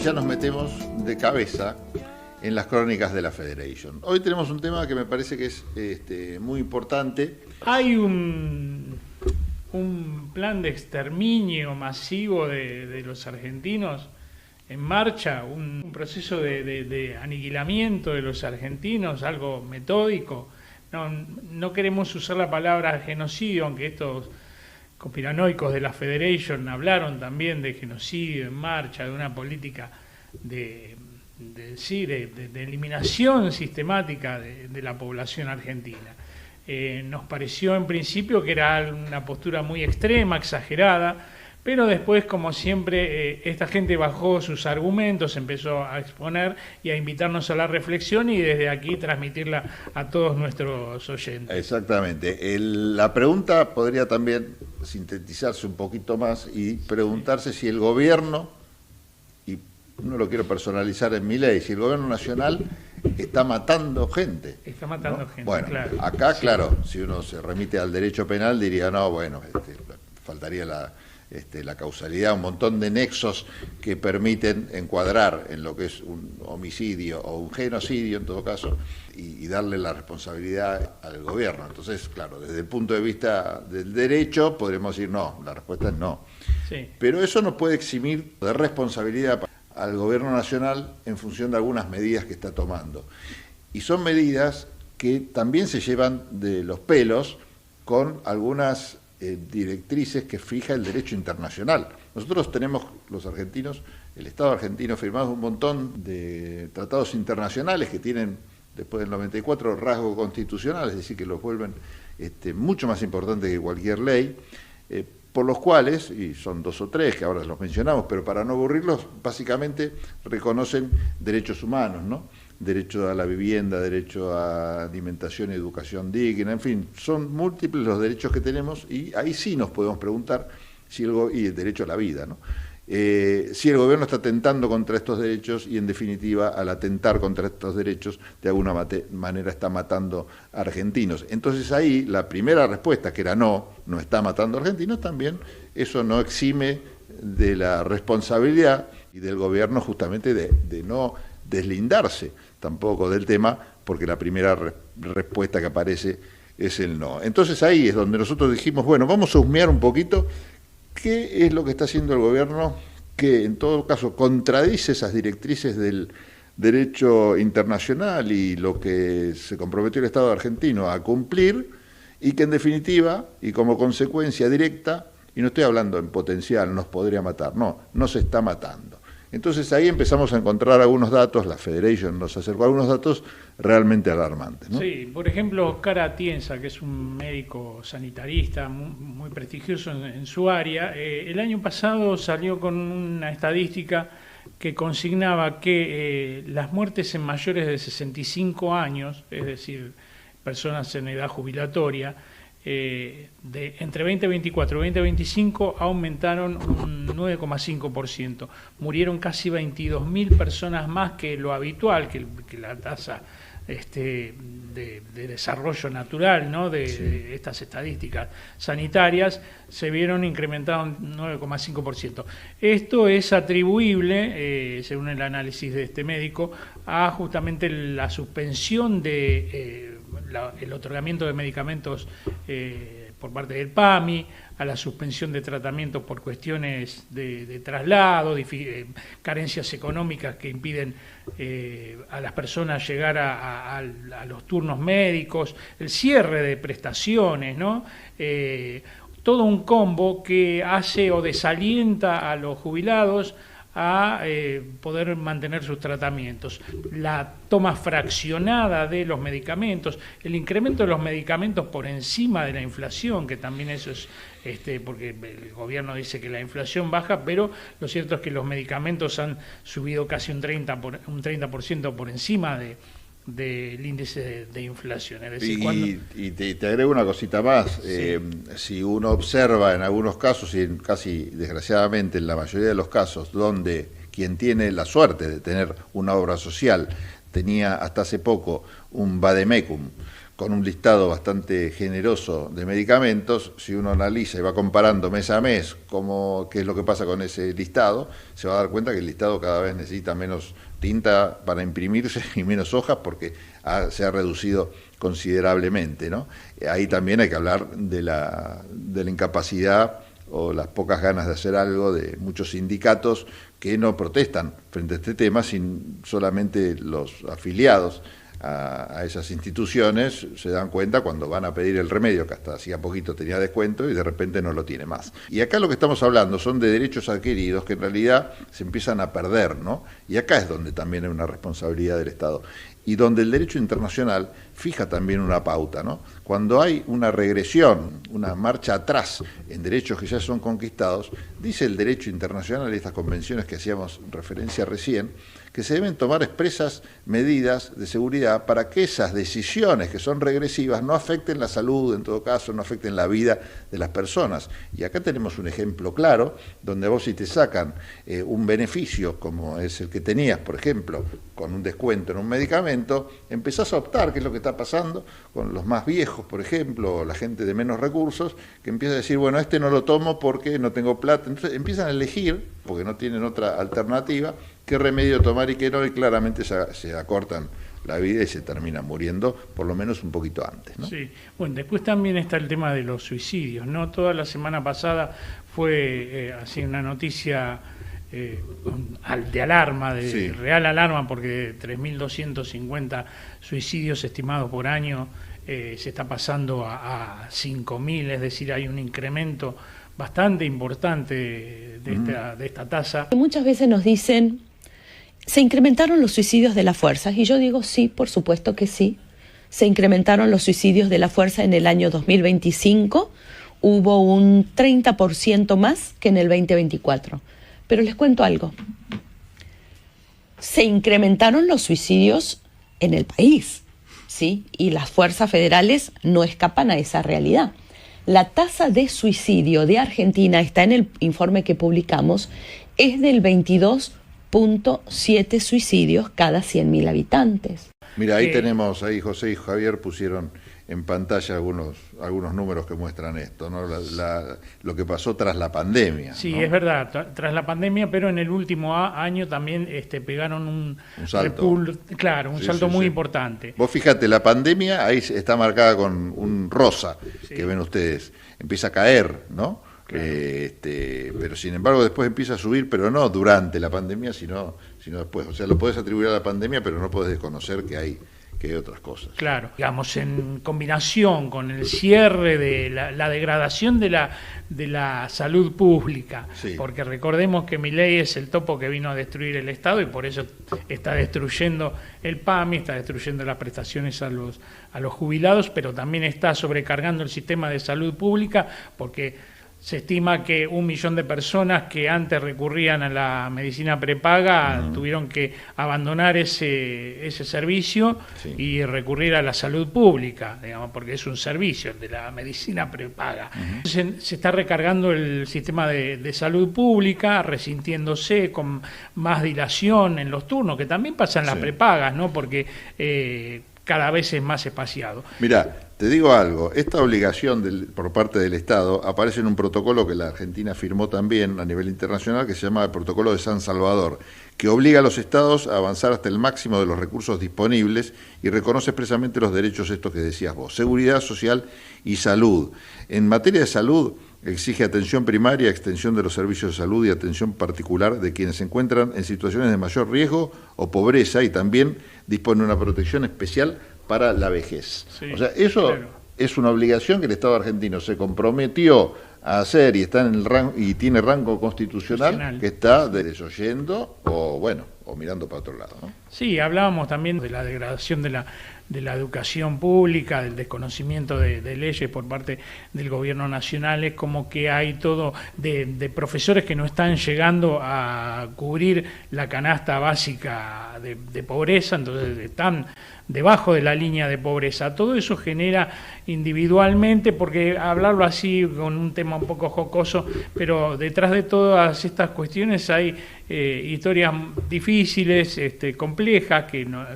ya nos metemos de cabeza en las crónicas de la Federation. Hoy tenemos un tema que me parece que es muy importante. Hay un plan de exterminio masivo de los argentinos en marcha, un proceso de aniquilamiento de los argentinos, algo metódico. No queremos usar la palabra genocidio, aunque estos conspiranoicos de la Federation hablaron también de genocidio en marcha, de una política de eliminación sistemática de la población argentina. Nos pareció en principio que era una postura muy extrema, exagerada, pero después, como siempre, esta gente bajó sus argumentos, empezó a exponer y a invitarnos a la reflexión y desde aquí transmitirla a todos nuestros oyentes. Exactamente. La pregunta podría también sintetizarse un poquito más y preguntarse si el gobierno, y no lo quiero personalizar en mi ley, si el gobierno nacional está matando gente. Está matando, ¿no? Gente, bueno, claro. Acá, sí. Claro, si uno se remite al derecho penal diría, no, bueno, faltaría la causalidad, un montón de nexos que permiten encuadrar en lo que es un homicidio o un genocidio en todo caso y darle la responsabilidad al gobierno. Entonces, claro, desde el punto de vista del derecho podríamos decir no, la respuesta es no. Sí. Pero eso no puede eximir de responsabilidad al gobierno nacional en función de algunas medidas que está tomando. Y son medidas que también se llevan de los pelos con algunas directrices que fija el derecho internacional. Nosotros tenemos, los argentinos, el Estado argentino, firmado un montón de tratados internacionales que tienen, después del 94, rasgo constitucional, es decir, que los vuelven mucho más importantes que cualquier ley, por los cuales, y son 2 o 3 que ahora los mencionamos, pero para no aburrirlos, básicamente reconocen derechos humanos, ¿no? Derecho a la vivienda, derecho a alimentación y educación digna, en fin, son múltiples los derechos que tenemos y ahí sí nos podemos preguntar si y el derecho a la vida, ¿no? Si el gobierno está atentando contra estos derechos y en definitiva al atentar contra estos derechos de alguna manera está matando a argentinos. Entonces ahí la primera respuesta, que era no está matando a argentinos, también eso no exime de la responsabilidad y del gobierno justamente de no deslindarse tampoco del tema, porque la primera respuesta que aparece es el no. Entonces ahí es donde nosotros dijimos, bueno, vamos a husmear un poquito qué es lo que está haciendo el gobierno, que en todo caso contradice esas directrices del derecho internacional y lo que se comprometió el Estado argentino a cumplir, y que en definitiva, y como consecuencia directa, y no estoy hablando en potencial, nos podría matar, no se está matando. Entonces ahí empezamos a encontrar algunos datos, la Federation nos acercó a algunos datos realmente alarmantes, ¿no? Sí, por ejemplo, Oscar Atienza, que es un médico sanitarista muy prestigioso en su área, el año pasado salió con una estadística que consignaba que las muertes en mayores de 65 años, es decir, personas en edad jubilatoria, entre 2024 y 2025 aumentaron un 9,5%. Murieron casi 22.000 personas más que lo habitual, que la tasa de desarrollo natural, ¿no? de estas estadísticas sanitarias, se vieron incrementados un 9,5%. Esto es atribuible, según el análisis de este médico, a justamente la suspensión el otorgamiento de medicamentos por parte del PAMI, a la suspensión de tratamientos por cuestiones de traslado, carencias económicas que impiden a las personas llegar a los turnos médicos, el cierre de prestaciones, ¿no? Todo un combo que hace o desalienta a los jubilados a poder mantener sus tratamientos. La toma fraccionada de los medicamentos, el incremento de los medicamentos por encima de la inflación, que también eso es, porque el gobierno dice que la inflación baja, pero lo cierto es que los medicamentos han subido casi un 30% por encima del índice de inflación. Es decir, y te agrego una cosita más. Sí. Si uno observa en algunos casos, y casi desgraciadamente en la mayoría de los casos, donde quien tiene la suerte de tener una obra social tenía hasta hace poco un vademecum con un listado bastante generoso de medicamentos. Si uno analiza y va comparando mes a mes qué es lo que pasa con ese listado, se va a dar cuenta que el listado cada vez necesita menos tinta para imprimirse y menos hojas porque se ha reducido considerablemente, ¿no? Ahí también hay que hablar de la incapacidad o las pocas ganas de hacer algo de muchos sindicatos que no protestan frente a este tema, sin solamente los afiliados a esas instituciones se dan cuenta cuando van a pedir el remedio, que hasta hacía poquito tenía descuento y de repente no lo tiene más. Y acá lo que estamos hablando son de derechos adquiridos que en realidad se empiezan a perder, ¿no? Y acá es donde también hay una responsabilidad del Estado. Y donde el derecho internacional fija también una pauta, ¿no? Cuando hay una regresión, una marcha atrás en derechos que ya son conquistados, dice el derecho internacional y estas convenciones que hacíamos referencia recién, que se deben tomar expresas medidas de seguridad para que esas decisiones que son regresivas no afecten la salud, en todo caso, no afecten la vida de las personas. Y acá tenemos un ejemplo claro, donde vos si te sacan un beneficio, como es el que tenías, por ejemplo, con un descuento en un medicamento, empezás a optar, que es lo que está pasando con los más viejos, por ejemplo, o la gente de menos recursos, que empieza a decir, bueno, este no lo tomo porque no tengo plata. Entonces empiezan a elegir, porque no tienen otra alternativa, qué remedio tomar y qué no, y claramente se acortan la vida y se termina muriendo, por lo menos un poquito antes, ¿no? Sí, bueno, después también está el tema de los suicidios, ¿no? Toda la semana pasada fue así una noticia de alarma, de real alarma, porque 3.250 suicidios estimados por año se está pasando a 5.000, es decir, hay un incremento bastante importante de esta tasa. Muchas veces nos dicen, ¿se incrementaron los suicidios de las fuerzas? Y yo digo, sí, por supuesto que sí. Se incrementaron los suicidios de la fuerza en el año 2025, hubo un 30% más que en el 2024. Pero les cuento algo. Se incrementaron los suicidios en el país, ¿sí? Y las fuerzas federales no escapan a esa realidad. La tasa de suicidio de Argentina, está en el informe que publicamos, es del 22.7 suicidios cada 100.000 habitantes. Mira, ahí tenemos, ahí José y Javier pusieron en pantalla algunos números que muestran esto, ¿no? Lo que pasó tras la pandemia. Sí, ¿no? Es verdad, tras la pandemia, pero en el último año también pegaron un salto. Salto muy importante. Vos fíjate, la pandemia ahí está marcada con un rosa, que ven ustedes, empieza a caer, ¿no? Claro. Pero sin embargo después empieza a subir, pero no durante la pandemia, sino después. O sea, lo podés atribuir a la pandemia, pero no podés desconocer que hay otras cosas. Claro, digamos, en combinación con el cierre de la degradación de la salud pública, porque recordemos que Milei es el topo que vino a destruir el Estado y por eso está destruyendo el PAMI, está destruyendo las prestaciones a los jubilados, pero también está sobrecargando el sistema de salud pública porque se estima que 1 millón de personas que antes recurrían a la medicina prepaga tuvieron que abandonar ese servicio y recurrir a la salud pública, digamos, porque es un servicio el de la medicina prepaga. Se está recargando el sistema de salud pública, resintiéndose con más dilación en los turnos, que también pasan las prepagas, ¿no? Porque cada vez es más espaciado. Mirá, te digo algo, esta obligación por parte del Estado aparece en un protocolo que la Argentina firmó también a nivel internacional, que se llama el Protocolo de San Salvador, que obliga a los Estados a avanzar hasta el máximo de los recursos disponibles y reconoce expresamente los derechos estos que decías vos, seguridad social y salud. En materia de salud, exige atención primaria, extensión de los servicios de salud y atención particular de quienes se encuentran en situaciones de mayor riesgo o pobreza, y también dispone una protección especial para la vejez. O sea, eso es una obligación que el Estado argentino se comprometió a hacer y está en el rango, y tiene rango constitucional, que está desoyendo o mirando para otro lado, ¿no? Sí, hablábamos también de la degradación de la educación pública, del desconocimiento de leyes por parte del gobierno nacional. Es como que hay todo de profesores que no están llegando a cubrir la canasta básica de pobreza, entonces están debajo de la línea de pobreza. Todo eso genera individualmente, porque hablarlo así con un tema un poco jocoso, pero detrás de todas estas cuestiones hay historias difíciles, complejas,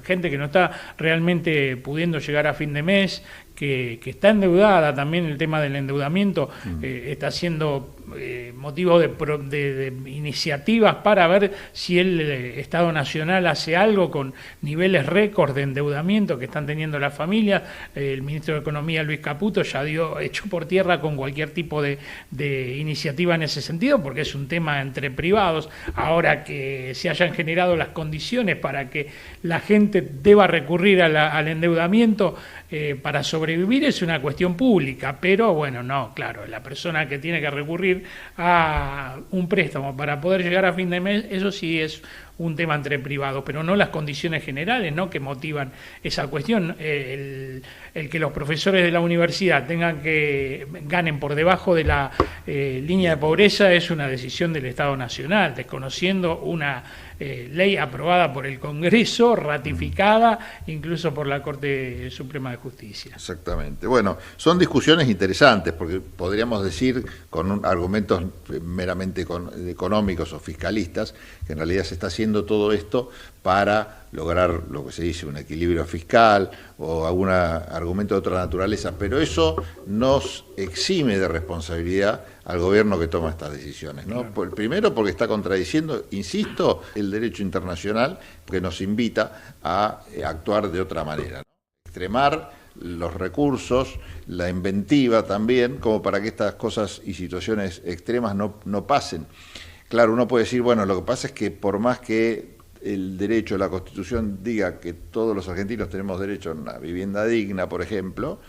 gente que no está realmente sigue pudiendo llegar a fin de mes, que está endeudada, también el tema del endeudamiento está siendo motivo de iniciativas para ver si el Estado Nacional hace algo con niveles récord de endeudamiento que están teniendo las familias. El ministro de Economía, Luis Caputo, ya echó por tierra con cualquier tipo de iniciativa en ese sentido, porque es un tema entre privados. Ahora que se hayan generado las condiciones para que la gente deba recurrir al endeudamiento para sobrevivir, es una cuestión pública, pero bueno, no, claro, la persona que tiene que recurrir a un préstamo para poder llegar a fin de mes, eso sí es un tema entre privados, pero no las condiciones generales, ¿no?, que motivan esa cuestión. El que los profesores de la universidad ganen por debajo de la línea de pobreza es una decisión del Estado Nacional, desconociendo una ley aprobada por el Congreso, ratificada incluso por la Corte Suprema de Justicia. Exactamente. Bueno, son discusiones interesantes, porque podríamos decir, con argumentos meramente económicos o fiscalistas, que en realidad se está haciendo todo esto para lograr lo que se dice un equilibrio fiscal o algún argumento de otra naturaleza, pero eso nos exime de responsabilidad al gobierno que toma estas decisiones, ¿no? Claro. Primero porque está contradiciendo, insisto, el derecho internacional, que nos invita a actuar de otra manera, ¿no? Extremar los recursos, la inventiva también, como para que estas cosas y situaciones extremas no pasen. Claro, uno puede decir, bueno, lo que pasa es que por más que el derecho, la Constitución diga que todos los argentinos tenemos derecho a una vivienda digna, por ejemplo,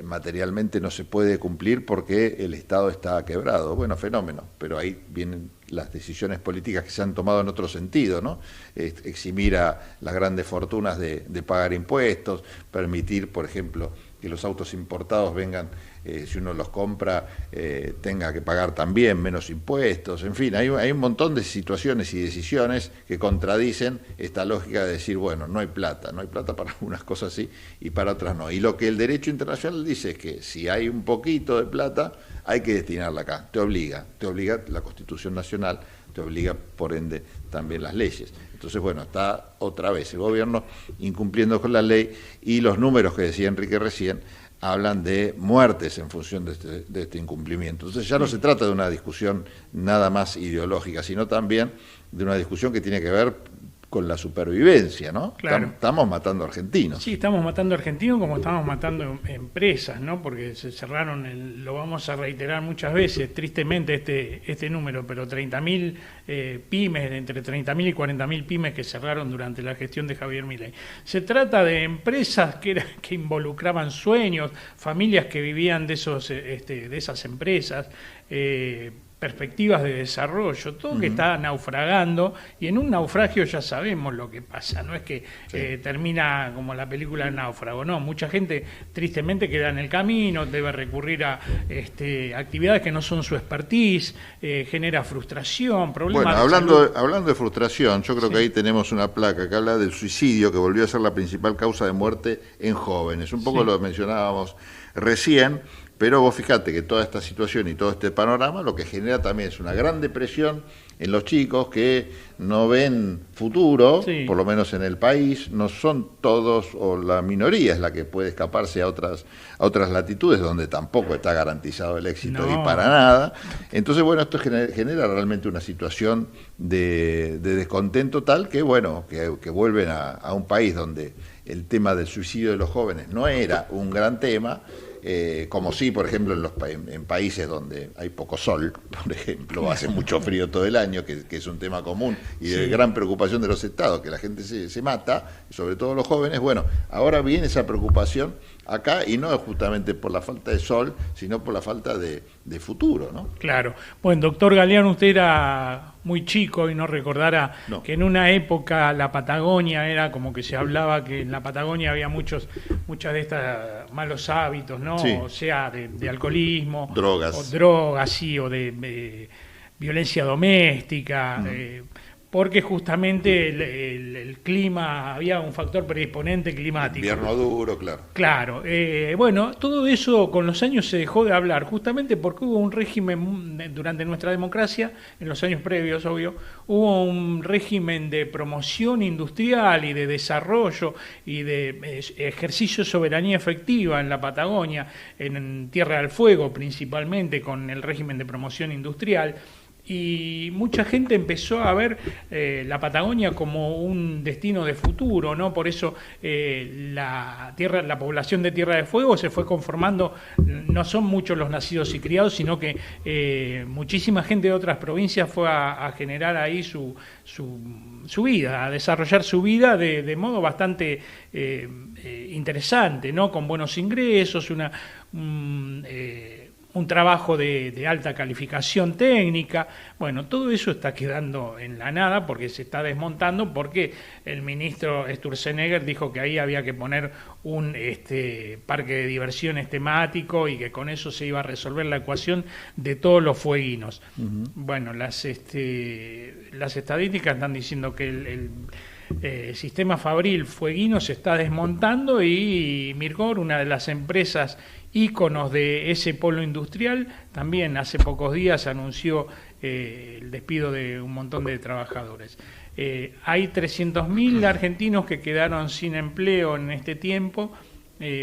materialmente no se puede cumplir porque el Estado está quebrado. Bueno, fenómeno, pero ahí vienen las decisiones políticas que se han tomado en otro sentido, ¿no? Eximir a las grandes fortunas de pagar impuestos, permitir, por ejemplo, que los autos importados vengan, si uno los compra, tenga que pagar también menos impuestos. En fin, hay un montón de situaciones y decisiones que contradicen esta lógica de decir, bueno, no hay plata para algunas cosas sí y para otras no. Y lo que el derecho internacional dice es que si hay un poquito de plata, hay que destinarla acá. Te obliga la Constitución Nacional, te obliga, por ende, también las leyes. Entonces, bueno, está otra vez el gobierno incumpliendo con la ley, y los números que decía Enrique recién hablan de muertes en función de este incumplimiento. Entonces ya no se trata de una discusión nada más ideológica, sino también de una discusión que tiene que ver con la supervivencia, ¿no? Claro. Estamos matando argentinos. Sí, estamos matando argentinos como estamos matando empresas, ¿no? Porque se cerraron, lo vamos a reiterar muchas veces, tristemente este número, pero 30.000 pymes, entre 30.000 y 40.000 pymes que cerraron durante la gestión de Javier Milei. Se trata de empresas que involucraban sueños, familias que vivían de esas empresas, perspectivas de desarrollo, todo que está naufragando, y en un naufragio ya sabemos lo que pasa, no es que termina como la película El náufrago, no, mucha gente tristemente queda en el camino, debe recurrir a actividades que no son su expertise, genera frustración, problemas. Bueno, hablando de frustración, yo creo que ahí tenemos una placa que habla del suicidio, que volvió a ser la principal causa de muerte en jóvenes, un poco lo mencionábamos recién. Pero vos fíjate que toda esta situación y todo este panorama lo que genera también es una gran depresión en los chicos que no ven futuro, por lo menos en el país. No son todos, o la minoría es la que puede escaparse a otras latitudes donde tampoco está garantizado el éxito y para nada. Entonces, bueno, esto genera realmente una situación de descontento tal que, bueno, que vuelven a un país donde el tema del suicidio de los jóvenes no era un gran tema, como sí, por ejemplo, en países donde hay poco sol, por ejemplo, hace mucho frío todo el año, que es un tema común y de gran preocupación de los estados, que la gente se mata, sobre todo los jóvenes. Bueno, ahora viene esa preocupación acá, y no justamente por la falta de sol, sino por la falta de futuro, ¿no? Claro. Bueno, doctor Galeano, usted era muy chico y no recordará que en una época la Patagonia era como que se hablaba que en la Patagonia había muchas de estas malos hábitos, ¿no? Sí. O sea, de alcoholismo, drogas, sí, o de violencia doméstica, porque justamente el clima, había un factor predisponente climático. Invierno duro, claro. Claro, bueno, todo eso con los años se dejó de hablar, justamente porque hubo un régimen, durante nuestra democracia, en los años previos, obvio, hubo un régimen de promoción industrial y de desarrollo y de ejercicio de soberanía efectiva en la Patagonia, en Tierra del Fuego principalmente, con el régimen de promoción industrial. Y mucha gente empezó a ver la Patagonia como un destino de futuro, ¿no? Por eso la población de Tierra del Fuego se fue conformando, no son muchos los nacidos y criados, sino que muchísima gente de otras provincias fue a generar ahí su vida, a desarrollar su vida de modo bastante interesante, ¿no? Con buenos ingresos, un trabajo de alta calificación técnica. Bueno, todo eso está quedando en la nada porque se está desmontando, porque el ministro Sturzenegger dijo que ahí había que poner un parque de diversiones temático y que con eso se iba a resolver la ecuación de todos los fueguinos. Bueno, las estadísticas están diciendo que el sistema fabril fueguino se está desmontando, y Mirgor, una de las empresas íconos de ese polo industrial, también hace pocos días anunció el despido de un montón de trabajadores. Hay 300.000 argentinos que quedaron sin empleo en este tiempo,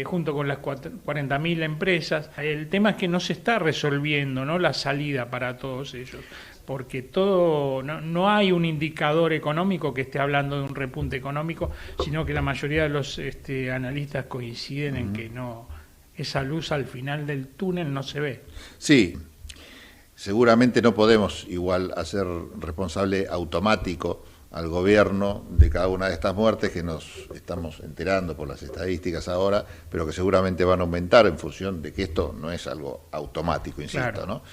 junto con las 40.000 empresas. El tema es que no se está resolviendo, ¿no?, la salida para todos ellos, porque no hay un indicador económico que esté hablando de un repunte económico, sino que la mayoría de los analistas coinciden en que esa luz al final del túnel no se ve. Sí, seguramente no podemos igual hacer responsable automático al gobierno de cada una de estas muertes que nos estamos enterando por las estadísticas ahora, pero que seguramente van a aumentar en función de que esto no es algo automático, insisto, claro, ¿no?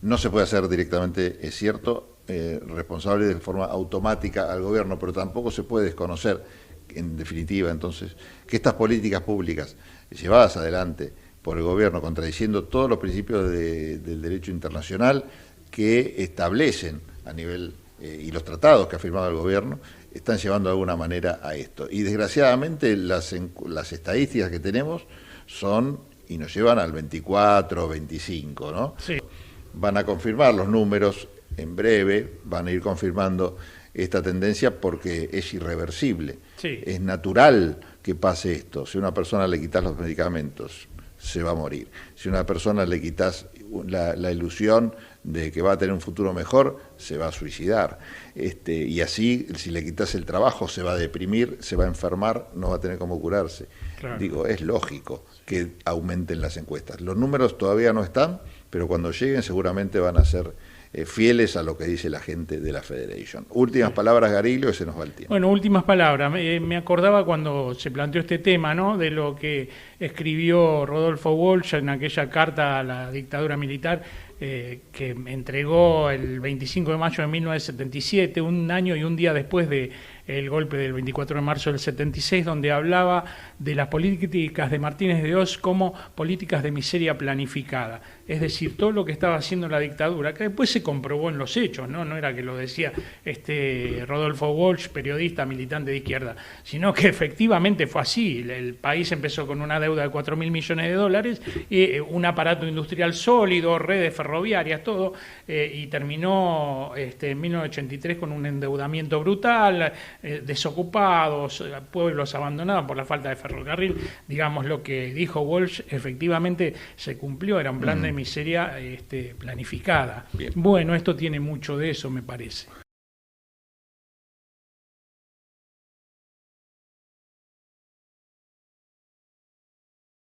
No se puede hacer directamente, es cierto, responsable de forma automática al gobierno, pero tampoco se puede desconocer, en definitiva, entonces, que estas políticas públicas llevadas adelante por el gobierno, contradiciendo todos los principios del derecho internacional que establecen a nivel, y los tratados que ha firmado el gobierno, están llevando de alguna manera a esto. Y desgraciadamente las estadísticas que tenemos son, y nos llevan al 24, 25, ¿no? Sí. Van a confirmar los números en breve, van a ir confirmando esta tendencia porque es irreversible. Sí. Es natural que pase esto. Si a una persona le quitas los medicamentos, se va a morir. Si a una persona le quitas la ilusión de que va a tener un futuro mejor, se va a suicidar. Y así, si le quitas el trabajo, se va a deprimir, se va a enfermar, no va a tener cómo curarse. Claro. Digo, es lógico que aumenten las encuestas. Los números todavía no están, pero cuando lleguen seguramente van a ser fieles a lo que dice la gente de la Federation. Últimas palabras, Gariglio, que se nos va el tiempo. Bueno, últimas palabras. Me acordaba cuando se planteó este tema, ¿no?, de lo que escribió Rodolfo Walsh en aquella carta a la dictadura militar que entregó el 25 de mayo de 1977, un año y un día después de el golpe del 24 de marzo del 76, donde hablaba de las políticas de Martínez de Hoz como políticas de miseria planificada. Es decir, todo lo que estaba haciendo la dictadura, que después se comprobó en los hechos, no era que lo decía Rodolfo Walsh, periodista, militante de izquierda, sino que efectivamente fue así. El país empezó con una deuda de 4.000 millones de dólares, un aparato industrial sólido, redes ferroviarias, todo, y terminó en 1983 con un endeudamiento brutal, desocupados, pueblos abandonados por la falta de ferrocarril. Digamos, lo que dijo Walsh efectivamente se cumplió, era un plan de miseria planificada. Bien. Bueno, esto tiene mucho de eso, me parece.